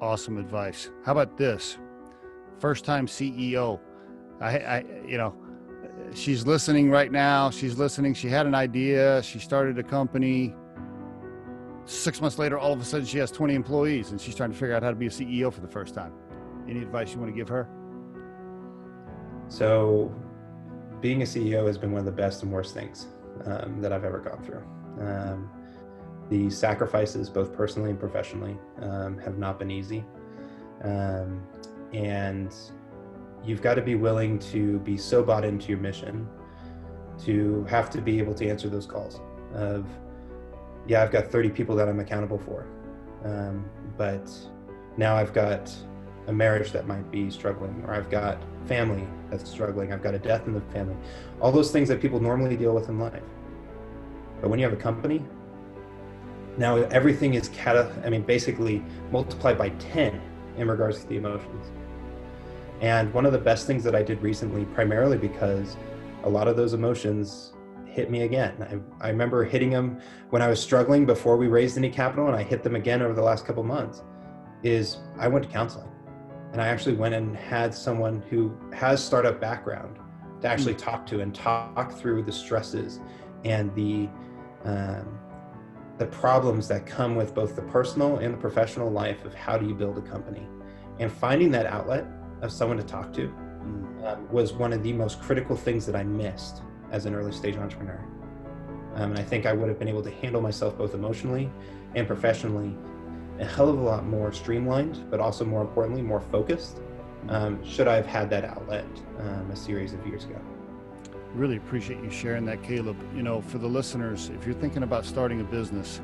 awesome advice. How about this? First time CEO. She's listening right now. She's listening. She had an idea. She started a company. 6 months later, all of a sudden she has 20 employees and she's trying to figure out how to be a CEO for the first time. Any advice you want to give her? So being a CEO has been one of the best and worst things that I've ever gone through. The sacrifices, both personally and professionally, have not been easy. And you've got to be willing to be so bought into your mission to have to be able to answer those calls of, yeah, I've got 30 people that I'm accountable for. But now I've got a marriage that might be struggling, or I've got family that's struggling. I've got a death in the family, all those things that people normally deal with in life. But when you have a company, now everything is basically multiplied by 10 in regards to the emotions. And one of the best things that I did recently, primarily because a lot of those emotions hit me again. I remember hitting them when I was struggling before we raised any capital, and I hit them again over the last couple of months, is I went to counseling. And I actually went and had someone who has startup background to actually talk to and talk through the stresses and the problems that come with both the personal and the professional life of how do you build a company. And finding that outlet of someone to talk to was one of the most critical things that I missed as an early stage entrepreneur. And I think I would have been able to handle myself both emotionally and professionally a hell of a lot more streamlined, but also more importantly, more focused, should I have had that outlet a series of years ago. Really appreciate you sharing that, Caleb. You know, for the listeners, if you're thinking about starting a business,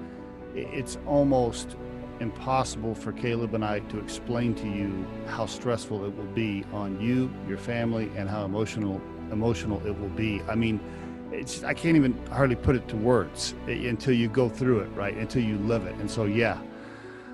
it's almost impossible for Caleb and I to explain to you how stressful it will be on you, your family, and how emotional it will be. I mean, I can't even hardly put it to words until you go through it, right? Until you live it. And so, yeah,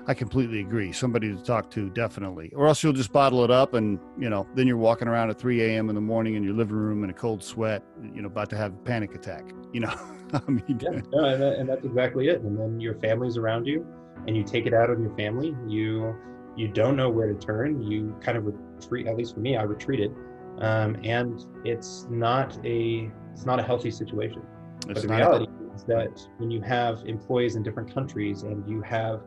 I completely agree. Somebody to talk to, definitely. Or else you'll just bottle it up and, then you're walking around at 3 a.m. in the morning in your living room in a cold sweat, about to have a panic attack, I mean, yeah, no, and that's exactly it. And then your family's around you and you take it out on your family. You don't know where to turn. You kind of retreat. At least for me, I retreated. And it's not a healthy situation. But the reality is that when you have employees in different countries and you have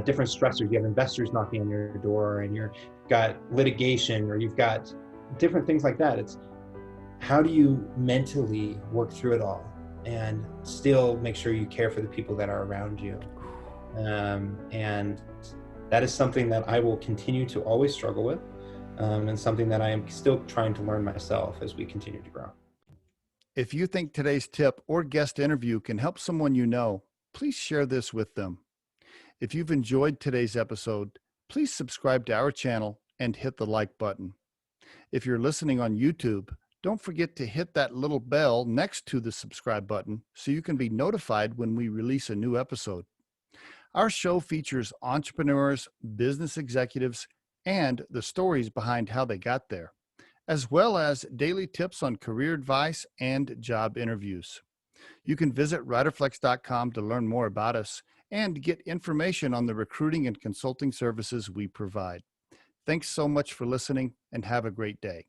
different stressors, you have investors knocking on your door, and you've got litigation, or you've got different things like that. It's how do you mentally work through it all and still make sure you care for the people that are around you? And that is something that I will continue to always struggle with, and something that I am still trying to learn myself as we continue to grow. If you think today's tip or guest interview can help someone you know, please share this with them. If you've enjoyed today's episode, please subscribe to our channel and hit the like button. If you're listening on YouTube, don't forget to hit that little bell next to the subscribe button so you can be notified when we release a new episode. Our show features entrepreneurs, business executives, and the stories behind how they got there, as well as daily tips on career advice and job interviews. You can visit Riderflex.com to learn more about us and get information on the recruiting and consulting services we provide. Thanks so much for listening, and have a great day.